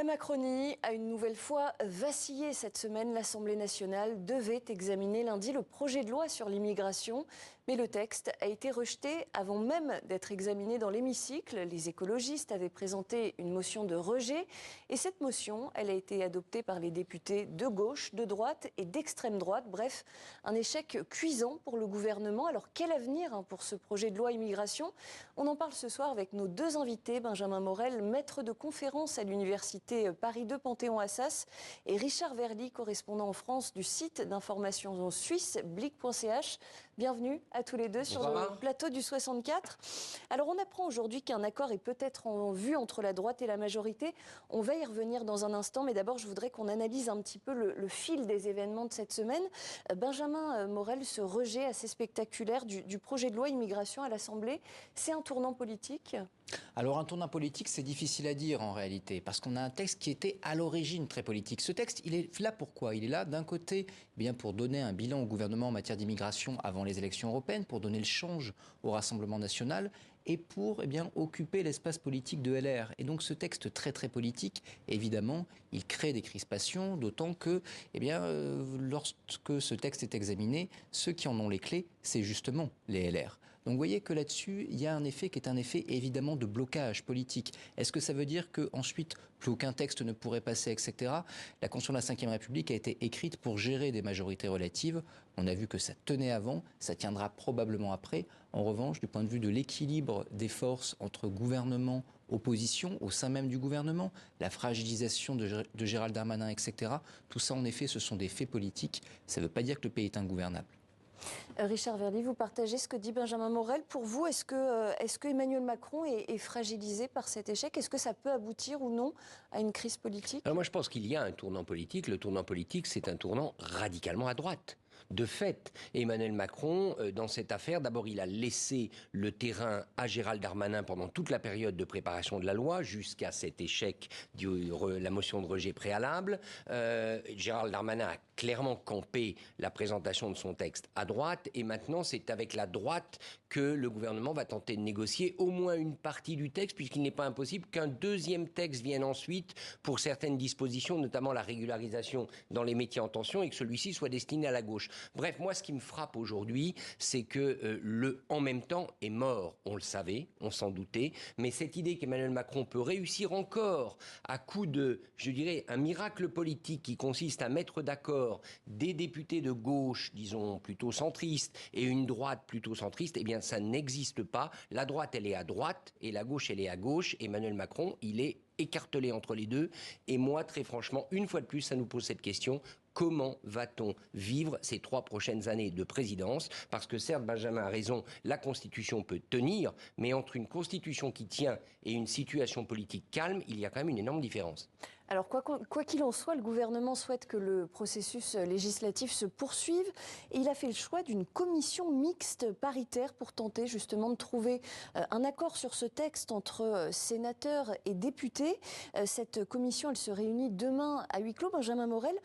La Macronie a une nouvelle fois vacillé cette semaine. L'Assemblée nationale devait examiner lundi le projet de loi sur l'immigration. Mais le texte a été rejeté avant même d'être examiné dans l'hémicycle. Les écologistes avaient présenté une motion de rejet. Et cette motion, elle a été adoptée par les députés de gauche, de droite et d'extrême droite. Bref, un échec cuisant pour le gouvernement. Alors quel avenir pour ce projet de loi immigration? On en parle ce soir avec nos deux invités. Benjamin Morel, maître de conférence à l'université Paris 2 Panthéon-Assas, et Richard Verly, correspondant en France du site d'information suisse Blick.ch. Bienvenue à tous les deux sur le plateau du 64. Alors on apprend aujourd'hui qu'un accord est peut-être en vue entre la droite et la majorité. On va y revenir dans un instant, mais d'abord je voudrais qu'on analyse un petit peu le fil des événements de cette semaine. Benjamin Morel, ce rejet assez spectaculaire du projet de loi immigration à l'Assemblée, c'est un tournant politique ? Alors un tournant politique, c'est difficile à dire en réalité, parce qu'on a un texte qui était à l'origine très politique. Ce texte, il est là pourquoi? Il est là d'un côté pour donner un bilan au gouvernement en matière d'immigration avant les élections européennes, pour donner le change au Rassemblement national et pour occuper l'espace politique de LR. Et donc ce texte très très politique, évidemment, il crée des crispations, d'autant que lorsque ce texte est examiné, ceux qui en ont les clés, c'est justement les LR. Donc vous voyez que là-dessus, il y a un effet qui est un effet évidemment de blocage politique. Est-ce que ça veut dire qu'ensuite, plus aucun texte ne pourrait passer, etc. La Constitution de la Ve République a été écrite pour gérer des majorités relatives. On a vu que ça tenait avant, ça tiendra probablement après. En revanche, du point de vue de l'équilibre des forces entre gouvernement, opposition, au sein même du gouvernement, la fragilisation de Gérald Darmanin, etc. Tout ça, en effet, ce sont des faits politiques. Ça ne veut pas dire que le pays est ingouvernable. Richard Verly, vous partagez ce que dit Benjamin Morel. Pour vous, est-ce que Emmanuel Macron est fragilisé par cet échec? Est-ce que ça peut aboutir ou non à une crise politique? Alors moi, je pense qu'il y a un tournant politique. Le tournant politique, c'est un tournant radicalement à droite. De fait, Emmanuel Macron, dans cette affaire, d'abord, il a laissé le terrain à Gérald Darmanin pendant toute la période de préparation de la loi, jusqu'à cet échec de la motion de rejet préalable. Gérald Darmanin a clairement campé la présentation de son texte à droite, et maintenant, c'est avec la droite que le gouvernement va tenter de négocier au moins une partie du texte, puisqu'il n'est pas impossible qu'un deuxième texte vienne ensuite pour certaines dispositions, notamment la régularisation dans les métiers en tension, et que celui-ci soit destiné à la gauche. Bref, moi, ce qui me frappe aujourd'hui, c'est que le « en même temps » est mort. On le savait, on s'en doutait, mais cette idée qu'Emmanuel Macron peut réussir encore à coup de, je dirais, un miracle politique qui consiste à mettre d'accord des députés de gauche, disons, plutôt centristes, et une droite plutôt centriste, eh bien, ça n'existe pas. La droite, elle est à droite, et la gauche, elle est à gauche. Emmanuel Macron, il est écartelé entre les deux. Et moi, très franchement, une fois de plus, ça nous pose cette question. Comment va-t-on vivre ces 3 prochaines années de présidence? Parce que certes, Benjamin a raison, la Constitution peut tenir, mais entre une Constitution qui tient et une situation politique calme, il y a quand même une énorme différence. Alors, quoi qu'il en soit, le gouvernement souhaite que le processus législatif se poursuive. Et il a fait le choix d'une commission mixte paritaire pour tenter justement de trouver un accord sur ce texte entre sénateurs et députés. Cette commission, elle se réunit demain à huis clos. Benjamin Morel,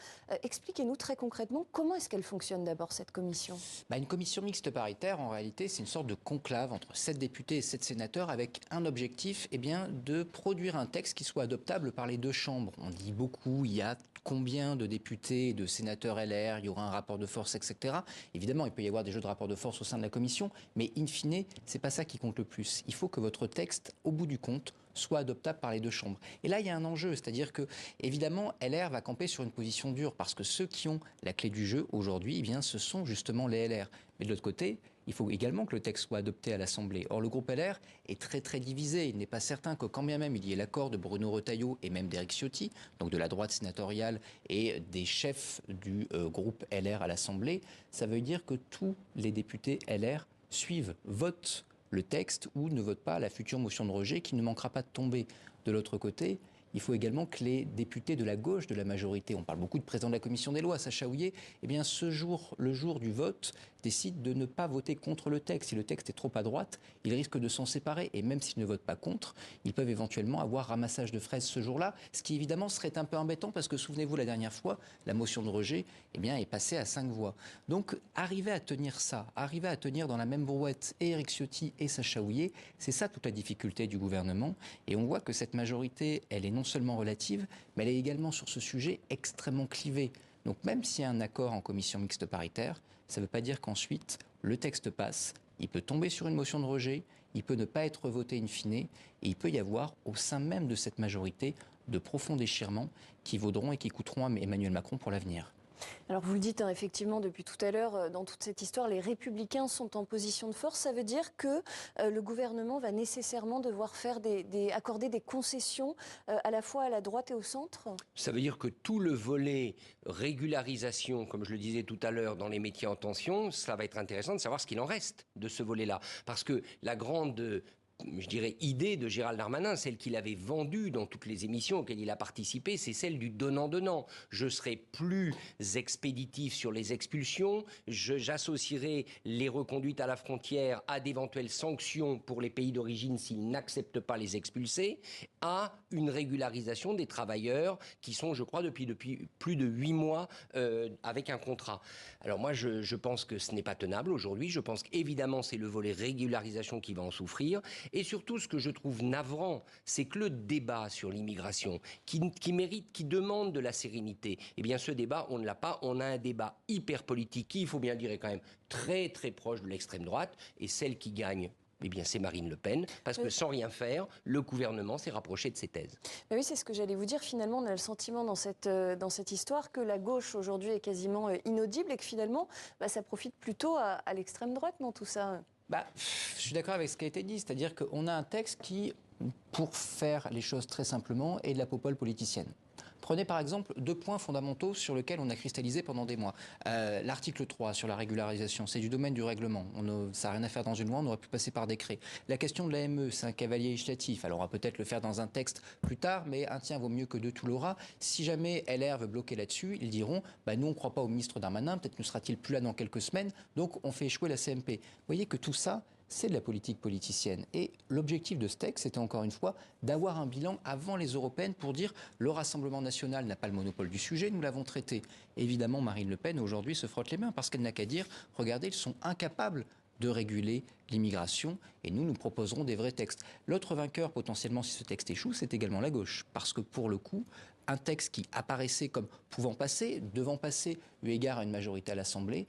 expliquez-nous très concrètement comment est-ce qu'elle fonctionne d'abord, cette commission? Une commission mixte paritaire, en réalité, c'est une sorte de conclave entre 7 députés et 7 sénateurs avec un objectif, de produire un texte qui soit adoptable par les deux chambres. On dit beaucoup, il y a combien de députés et de sénateurs LR, il y aura un rapport de force, etc. Évidemment, il peut y avoir des jeux de rapport de force au sein de la commission, mais in fine, c'est pas ça qui compte le plus. Il faut que votre texte, au bout du compte, soit adoptable par les deux chambres. Et là, il y a un enjeu, c'est-à-dire que, évidemment, LR va camper sur une position dure, parce que ceux qui ont la clé du jeu aujourd'hui, ce sont justement les LR. Mais de l'autre côté, il faut également que le texte soit adopté à l'Assemblée. Or, le groupe LR est très très divisé. Il n'est pas certain que quand bien même il y ait l'accord de Bruno Retailleau et même d'Éric Ciotti, donc de la droite sénatoriale et des chefs du groupe LR à l'Assemblée, ça veut dire que tous les députés LR suivent, votent le texte ou ne votent pas la future motion de rejet qui ne manquera pas de tomber. De l'autre côté, il faut également que les députés de la gauche, de la majorité, on parle beaucoup de président de la commission des lois, Sacha Houlié, le jour du vote, décide de ne pas voter contre le texte. Si le texte est trop à droite, il risque de s'en séparer. Et même s'ils ne votent pas contre, ils peuvent éventuellement avoir ramassage de fraises ce jour-là, ce qui évidemment serait un peu embêtant parce que, souvenez-vous, la dernière fois, la motion de rejet est passée à 5 voix. Donc, arriver à tenir ça, arriver à tenir dans la même brouette et Éric Ciotti et Sacha Houlié, c'est ça toute la difficulté du gouvernement. Et on voit que cette majorité, elle est non seulement relative, mais elle est également sur ce sujet extrêmement clivée. Donc même s'il y a un accord en commission mixte paritaire, ça ne veut pas dire qu'ensuite le texte passe. Il peut tomber sur une motion de rejet, il peut ne pas être voté in fine, et il peut y avoir au sein même de cette majorité de profonds déchirements qui vaudront et qui coûteront à Emmanuel Macron pour l'avenir. Alors vous le dites effectivement depuis tout à l'heure, dans toute cette histoire, les Républicains sont en position de force. Ça veut dire que le gouvernement va nécessairement devoir faire accorder des concessions à la fois à la droite et au centre? Ça veut dire que tout le volet régularisation, comme je le disais tout à l'heure, dans les métiers en tension, ça va être intéressant de savoir ce qu'il en reste de ce volet-là. Parce que la grande idée de Gérald Darmanin, celle qu'il avait vendue dans toutes les émissions auxquelles il a participé, c'est celle du donnant-donnant. Je serai plus expéditif sur les expulsions, j'associerai les reconduites à la frontière à d'éventuelles sanctions pour les pays d'origine s'ils n'acceptent pas les expulsés, à une régularisation des travailleurs qui sont, je crois, depuis plus de 8 mois avec un contrat. Alors moi, je pense que ce n'est pas tenable aujourd'hui. Je pense qu'évidemment, c'est le volet régularisation qui va en souffrir. Et surtout, ce que je trouve navrant, c'est que le débat sur l'immigration, qui demande de la sérénité, eh bien ce débat, on ne l'a pas. On a un débat hyper politique qui, il faut bien le dire, est quand même très très proche de l'extrême droite. Et celle qui gagne, eh bien, c'est Marine Le Pen, parce que sans rien faire, le gouvernement s'est rapproché de ses thèses. Mais oui, c'est ce que j'allais vous dire. Finalement, on a le sentiment dans cette histoire que la gauche aujourd'hui est quasiment inaudible et que finalement, ça profite plutôt à l'extrême droite dans tout ça. Je suis d'accord avec ce qui a été dit, c'est-à-dire qu'on a un texte qui, pour faire les choses très simplement, est de la popole politicienne. Prenez par exemple 2 points fondamentaux sur lesquels on a cristallisé pendant des mois. L'article 3 sur la régularisation, c'est du domaine du règlement. Ça n'a rien à faire dans une loi, on aurait pu passer par décret. La question de l'AME, c'est un cavalier législatif. Alors on va peut-être le faire dans un texte plus tard, mais un tien vaut mieux que 2 tout l'aura. Si jamais LR veut bloquer là-dessus, ils diront nous on ne croit pas au ministre Darmanin, peut-être ne sera-t-il plus là dans quelques semaines, donc on fait échouer la CMP. Vous voyez que tout ça, c'est de la politique politicienne. Et l'objectif de ce texte, c'était encore une fois d'avoir un bilan avant les européennes pour dire le Rassemblement national n'a pas le monopole du sujet, nous l'avons traité. Évidemment, Marine Le Pen aujourd'hui se frotte les mains parce qu'elle n'a qu'à dire, regardez, ils sont incapables de réguler l'immigration et nous proposerons des vrais textes. L'autre vainqueur potentiellement si ce texte échoue, c'est également la gauche. Parce que pour le coup, un texte qui apparaissait comme pouvant passer, devant passer, eu égard à une majorité à l'Assemblée,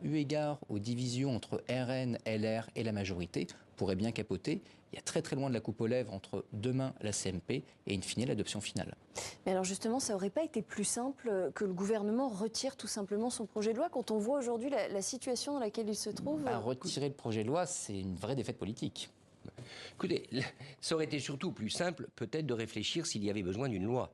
eu égard aux divisions entre RN, LR et la majorité, pourrait bien capoter. Il y a très très loin de la coupe aux lèvres entre demain la CMP et in fine l'adoption finale. Mais alors justement, ça n'aurait pas été plus simple que le gouvernement retire tout simplement son projet de loi quand on voit aujourd'hui la situation dans laquelle il se trouve? Retirer le projet de loi, c'est une vraie défaite politique. Écoutez, ça aurait été surtout plus simple peut-être de réfléchir s'il y avait besoin d'une loi.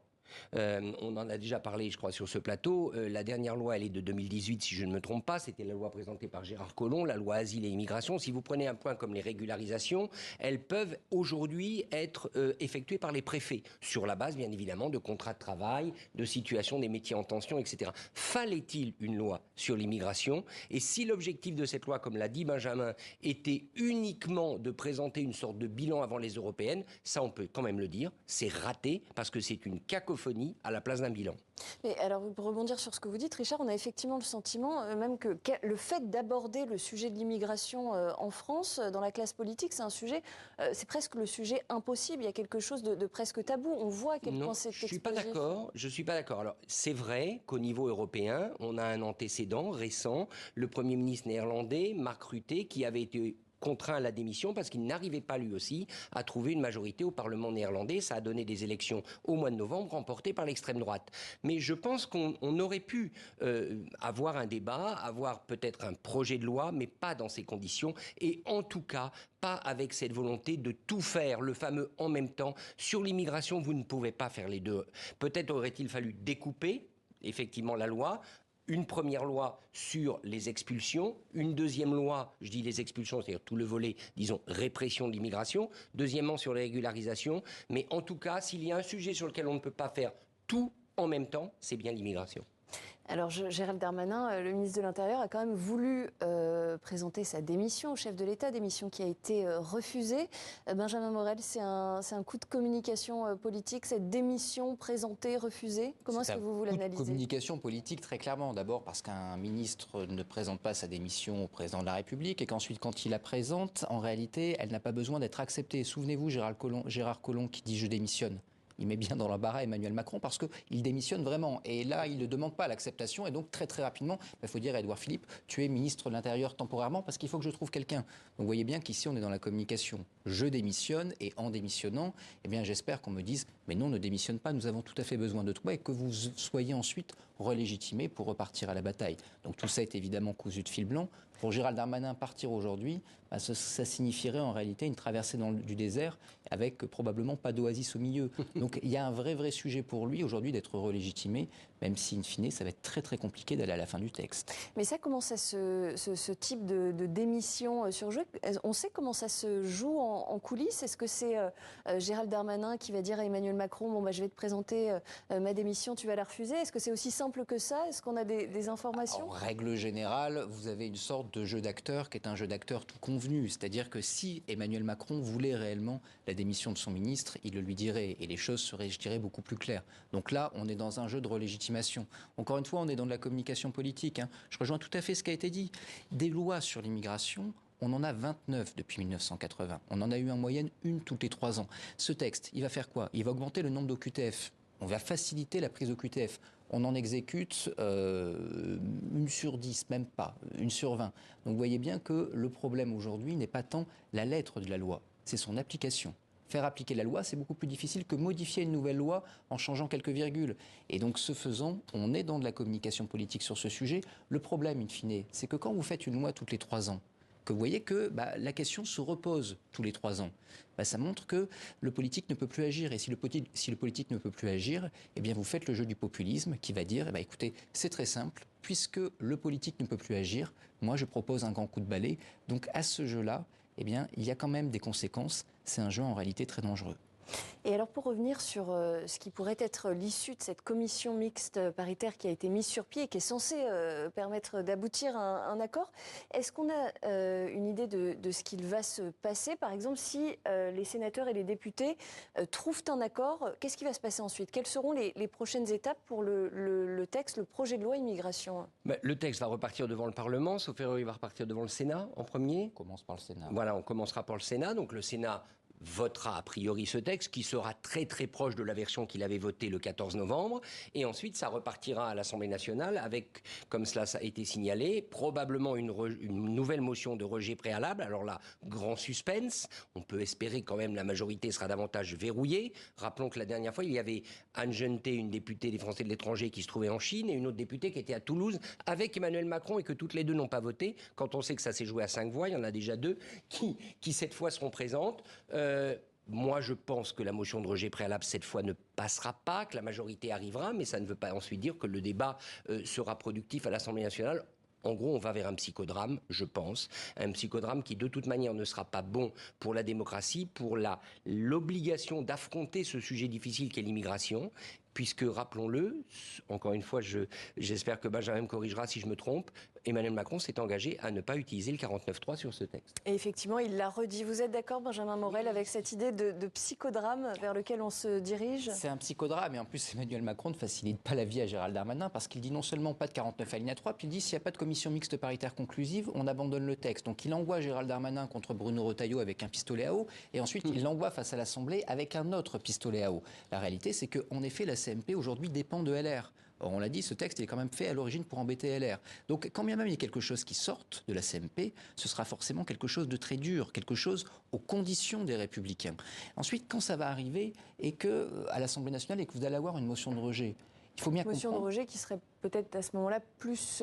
On en a déjà parlé, je crois, sur ce plateau. La dernière loi, elle est de 2018, si je ne me trompe pas. C'était la loi présentée par Gérard Collomb, la loi Asile et Immigration. Si vous prenez un point comme les régularisations, elles peuvent aujourd'hui être effectuées par les préfets, sur la base, bien évidemment, de contrats de travail, de situation des métiers en tension, etc. Fallait-il une loi sur l'immigration? Et si l'objectif de cette loi, comme l'a dit Benjamin, était uniquement de présenter une sorte de bilan avant les européennes, ça, on peut quand même le dire, c'est raté, parce que c'est une cacophonie à la place d'un bilan. Mais alors, pour rebondir sur ce que vous dites, Richard, on a effectivement le sentiment même que le fait d'aborder le sujet de l'immigration en France, dans la classe politique, c'est un sujet, c'est presque le sujet impossible. Il y a quelque chose de presque tabou. On voit à quel point c'est explosif. Je suis pas d'accord. Alors, c'est vrai qu'au niveau européen, on a un antécédent récent. Le Premier ministre néerlandais, Mark Rutte, qui avait été contraint à la démission parce qu'il n'arrivait pas lui aussi à trouver une majorité au Parlement néerlandais. Ça a donné des élections au mois de novembre remportées par l'extrême droite. Mais je pense qu'on aurait pu avoir un débat, avoir peut-être un projet de loi, mais pas dans ces conditions. Et en tout cas, pas avec cette volonté de tout faire, le fameux en même temps. Sur l'immigration, vous ne pouvez pas faire les deux. Peut-être aurait-il fallu découper effectivement la loi. Une première loi sur les expulsions, une deuxième loi, je dis les expulsions, c'est-à-dire tout le volet, disons, répression de l'immigration, deuxièmement sur les régularisations, mais en tout cas, s'il y a un sujet sur lequel on ne peut pas faire tout en même temps, c'est bien l'immigration. Alors, Gérald Darmanin, le ministre de l'Intérieur, a quand même voulu présenter sa démission au chef de l'État, démission qui a été refusée. Benjamin Morel, c'est un coup de communication politique, cette démission présentée, refusée. Comment est-ce que vous l'analysez? C'est un coup de communication politique, très clairement. D'abord parce qu'un ministre ne présente pas sa démission au président de la République et qu'ensuite, quand il la présente, en réalité, elle n'a pas besoin d'être acceptée. Souvenez-vous, Gérard Collomb qui dit « je démissionne ». il met bien dans l'embarras Emmanuel Macron parce qu'il démissionne vraiment. Et là, il ne demande pas l'acceptation. Et donc, très très rapidement, il faut dire à Édouard Philippe, tu es ministre de l'Intérieur temporairement parce qu'il faut que je trouve quelqu'un. Donc, vous voyez bien qu'ici, on est dans la communication. Je démissionne et en démissionnant, eh bien, j'espère qu'on me dise, mais non, ne démissionne pas, nous avons tout à fait besoin de toi et que vous soyez ensuite relégitimé pour repartir à la bataille. Donc, tout ça est évidemment cousu de fil blanc. Pour Gérald Darmanin, partir aujourd'hui, ça signifierait en réalité une traversée du désert avec probablement pas d'oasis au milieu. Donc il y a un vrai sujet pour lui aujourd'hui d'être relégitimé, même si in fine ça va être très très compliqué d'aller à la fin du texte. Mais ça, comment ça ce type de démission sur jeu, on sait comment ça se joue en coulisses? Est-ce que c'est Gérald Darmanin qui va dire à Emmanuel Macron, bon, je vais te présenter ma démission, tu vas la refuser? Est-ce que c'est aussi simple que ça? Est-ce qu'on a des informations? En règle générale, vous avez une sorte de jeu d'acteur qui est un jeu d'acteur tout convenu. C'est-à-dire que si Emmanuel Macron voulait réellement la démission de son ministre, il le lui dirait et les choses seraient, je dirais, beaucoup plus claires. Donc là, on est dans un jeu de relégitimation. Encore une fois, on est dans de la communication politique. Je rejoins tout à fait ce qui a été dit. Des lois sur l'immigration, on en a 29 depuis 1980. On en a eu en moyenne une toutes les 3 ans. Ce texte, il va faire quoi? Il va augmenter le nombre d'OQTF. On va faciliter la prise d'OQTF. On en exécute 1 sur 10, même pas, 1 sur 20. Donc vous voyez bien que le problème aujourd'hui n'est pas tant la lettre de la loi, c'est son application. Faire appliquer la loi, c'est beaucoup plus difficile que modifier une nouvelle loi en changeant quelques virgules. Et donc, ce faisant, on est dans de la communication politique sur ce sujet. Le problème, in fine, c'est que quand vous faites une loi toutes les 3 ans, que vous voyez que la question se repose tous les 3 ans. Ça montre que le politique ne peut plus agir. Et si le politique ne peut plus agir, eh bien vous faites le jeu du populisme qui va dire, écoutez, c'est très simple, puisque le politique ne peut plus agir, moi je propose un grand coup de balai. Donc à ce jeu-là, eh bien, il y a quand même des conséquences. C'est un jeu en réalité très dangereux. Et alors pour revenir sur ce qui pourrait être l'issue de cette commission mixte paritaire qui a été mise sur pied et qui est censée permettre d'aboutir à un accord, est-ce qu'on a une idée de ce qu'il va se passer? Par exemple, si les sénateurs et les députés trouvent un accord, qu'est-ce qui va se passer ensuite? Quelles seront les prochaines étapes pour le texte, le projet de loi immigration? Le texte va repartir devant le Parlement, sauf erreur, il va repartir devant le Sénat en premier. On commence par le Sénat. Voilà, on commencera par le Sénat. Donc le Sénat votera a priori ce texte qui sera très très proche de la version qu'il avait votée le 14 novembre et ensuite ça repartira à l'Assemblée nationale avec, comme cela ça a été signalé, probablement une nouvelle motion de rejet préalable. Alors là, grand suspense, on peut espérer quand même la majorité sera davantage verrouillée. Rappelons que la dernière fois il y avait Anne Genetet, une députée des Français de l'étranger qui se trouvait en Chine et une autre députée qui était à Toulouse avec Emmanuel Macron et que toutes les deux n'ont pas voté. Quand on sait que ça s'est joué à 5 voix, il y en a déjà 2 qui cette fois seront présentes. Moi, je pense que la motion de rejet préalable, cette fois, ne passera pas, que la majorité arrivera, mais ça ne veut pas ensuite dire que le débat sera productif à l'Assemblée nationale. En gros, on va vers un psychodrame, je pense. Un psychodrame qui, de toute manière, ne sera pas bon pour la démocratie, pour l'obligation d'affronter ce sujet difficile qu'est l'immigration. Puisque, rappelons-le, encore une fois, j'espère que Benjamin me corrigera si je me trompe, Emmanuel Macron s'est engagé à ne pas utiliser le 49.3 sur ce texte. Et effectivement, il l'a redit. Vous êtes d'accord, Benjamin Morel, avec cette idée de psychodrame vers lequel on se dirige? C'est un psychodrame, et en plus, Emmanuel Macron ne facilite pas la vie à Gérald Darmanin, parce qu'il dit non seulement pas de 49 alinéa 3, puis il dit s'il n'y a pas de commission mixte paritaire conclusive, on abandonne le texte. Donc il envoie Gérald Darmanin contre Bruno Retailleau avec un pistolet à eau, et ensuite il l'envoie face à l'Assemblée avec un autre pistolet à eau. La réalité, c'est qu'en effet, la CMP aujourd'hui dépend de LR. Or, on l'a dit, ce texte est quand même fait à l'origine pour embêter LR. Donc, quand bien même il y a quelque chose qui sorte de la CMP, ce sera forcément quelque chose de très dur, quelque chose aux conditions des Républicains. Ensuite, quand ça va arriver et que à l'Assemblée nationale et que vous allez avoir une motion de rejet, il faut bien comprendre. Motion de rejet qui serait peut-être à ce moment-là plus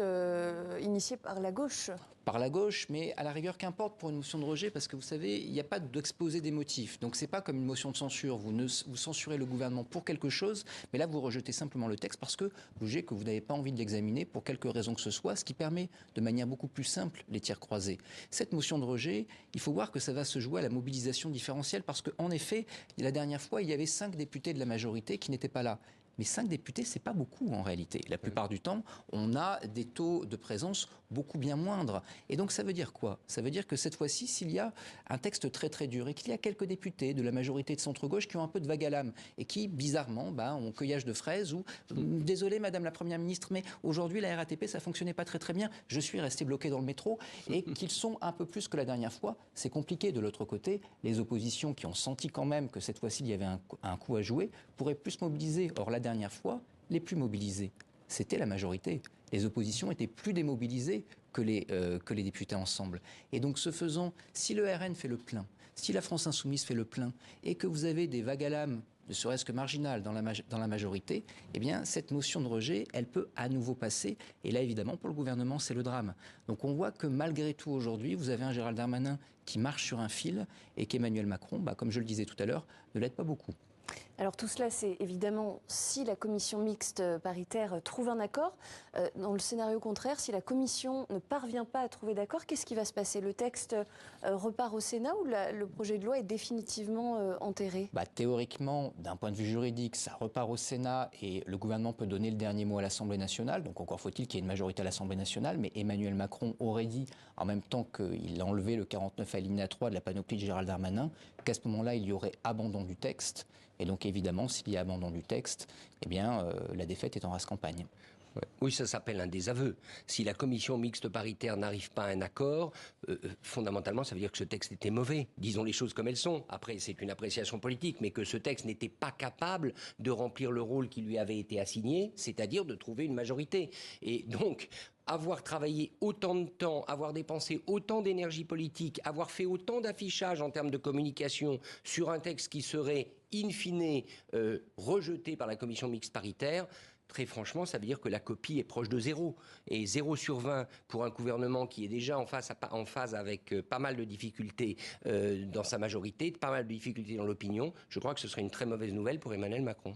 initiée par la gauche. Par la gauche, mais à la rigueur, qu'importe pour une motion de rejet, parce que vous savez, il n'y a pas d'exposé des motifs. Donc c'est pas comme une motion de censure. Vous censurez le gouvernement pour quelque chose, mais là vous rejetez simplement le texte parce que vous jugez que vous n'avez pas envie de l'examiner pour quelque raison que ce soit, ce qui permet de manière beaucoup plus simple les tirs croisés. Cette motion de rejet, il faut voir que ça va se jouer à la mobilisation différentielle parce qu'en effet, la dernière fois, il y avait 5 députés de la majorité qui n'étaient pas là. Mais 5 députés, c'est pas beaucoup en réalité. La plupart du temps, on a des taux de présence beaucoup bien moindres. Et donc ça veut dire quoi? Ça veut dire que cette fois-ci, s'il y a un texte très très dur et qu'il y a quelques députés de la majorité de centre-gauche qui ont un peu de vague à l'âme et qui, bizarrement, ont cueillage de fraises ou désolé Madame la Première ministre, mais aujourd'hui la RATP ça fonctionnait pas très très bien, je suis resté bloqué dans le métro, et qu'ils sont un peu plus que la dernière fois, c'est compliqué. De l'autre côté, les oppositions qui ont senti quand même que cette fois-ci il y avait un coup à jouer pourraient plus mobiliser. Or la dernière fois, les plus mobilisés, c'était la majorité. Les oppositions étaient plus démobilisées que les députés ensemble. Et donc, ce faisant, si le RN fait le plein, si la France Insoumise fait le plein, et que vous avez des vagues à l'âme, ne serait-ce que marginales dans la majorité, eh bien, cette motion de rejet, elle peut à nouveau passer. Et là, évidemment, pour le gouvernement, c'est le drame. Donc, on voit que malgré tout, aujourd'hui, vous avez un Gérald Darmanin qui marche sur un fil et qu'Emmanuel Macron, comme je le disais tout à l'heure, ne l'aide pas beaucoup. Alors tout cela, c'est évidemment si la commission mixte paritaire trouve un accord. Dans le scénario contraire, si la commission ne parvient pas à trouver d'accord, qu'est-ce qui va se passer? Le texte repart au Sénat ou le projet de loi est définitivement enterré? Théoriquement, d'un point de vue juridique, ça repart au Sénat et le gouvernement peut donner le dernier mot à l'Assemblée nationale. Donc encore faut-il qu'il y ait une majorité à l'Assemblée nationale. Mais Emmanuel Macron aurait dit, en même temps qu'il a enlevé le 49 alinéa 3 de la panoplie de Gérald Darmanin, qu'à ce moment-là, il y aurait abandon du texte. Et donc évidemment, s'il y a abandon du texte, eh bien, la défaite est en race campagne. Oui, ça s'appelle un désaveu. Si la commission mixte paritaire n'arrive pas à un accord, fondamentalement, ça veut dire que ce texte était mauvais. Disons les choses comme elles sont. Après, c'est une appréciation politique, mais que ce texte n'était pas capable de remplir le rôle qui lui avait été assigné, c'est-à-dire de trouver une majorité. Et donc, avoir travaillé autant de temps, avoir dépensé autant d'énergie politique, avoir fait autant d'affichage en termes de communication sur un texte qui serait in fine rejeté par la commission mixte paritaire, très franchement, ça veut dire que la copie est proche de 0. Et 0 sur 20 pour un gouvernement qui est déjà en phase avec pas mal de difficultés dans sa majorité, pas mal de difficultés dans l'opinion, je crois que ce serait une très mauvaise nouvelle pour Emmanuel Macron.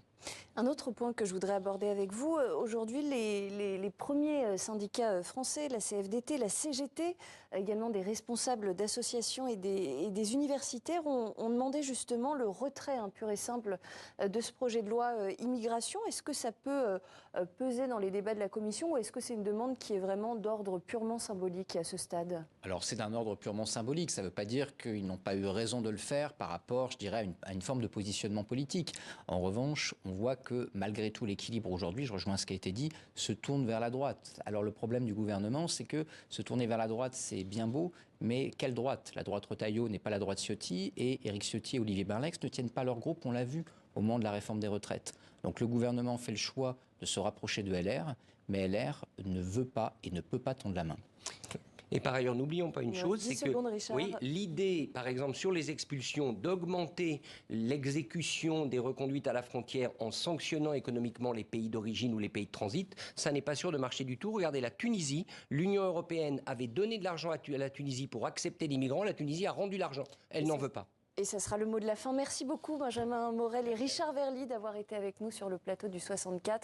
Un autre point que je voudrais aborder avec vous, aujourd'hui les premiers syndicats français, la CFDT, la CGT, également des responsables d'associations et des universitaires ont demandé justement le retrait pur et simple de ce projet de loi immigration. Est-ce que ça peut peser dans les débats de la Commission ou est-ce que c'est une demande qui est vraiment d'ordre purement symbolique à ce stade? Alors c'est d'un ordre purement symbolique, ça ne veut pas dire qu'ils n'ont pas eu raison de le faire par rapport, je dirais, à une forme de positionnement politique. En revanche, on voit que malgré tout l'équilibre aujourd'hui, je rejoins ce qui a été dit, se tourne vers la droite. Alors le problème du gouvernement, c'est que se tourner vers la droite, c'est bien beau, mais quelle droite? La droite Retailleau n'est pas la droite Ciotti et Éric Ciotti et Olivier Marleix ne tiennent pas leur groupe, on l'a vu au moment de la réforme des retraites. Donc le gouvernement fait le choix de se rapprocher de LR, mais LR ne veut pas et ne peut pas tendre la main. Et par ailleurs, n'oublions pas une chose, c'est que oui, l'idée, par exemple, sur les expulsions, d'augmenter l'exécution des reconduites à la frontière en sanctionnant économiquement les pays d'origine ou les pays de transit, ça n'est pas sûr de marcher du tout. Regardez la Tunisie, l'Union européenne avait donné de l'argent à la Tunisie pour accepter les migrants, la Tunisie a rendu l'argent, elle n'en veut pas. Et ça sera le mot de la fin. Merci beaucoup Benjamin Morel et Richard Verly d'avoir été avec nous sur le plateau du 64.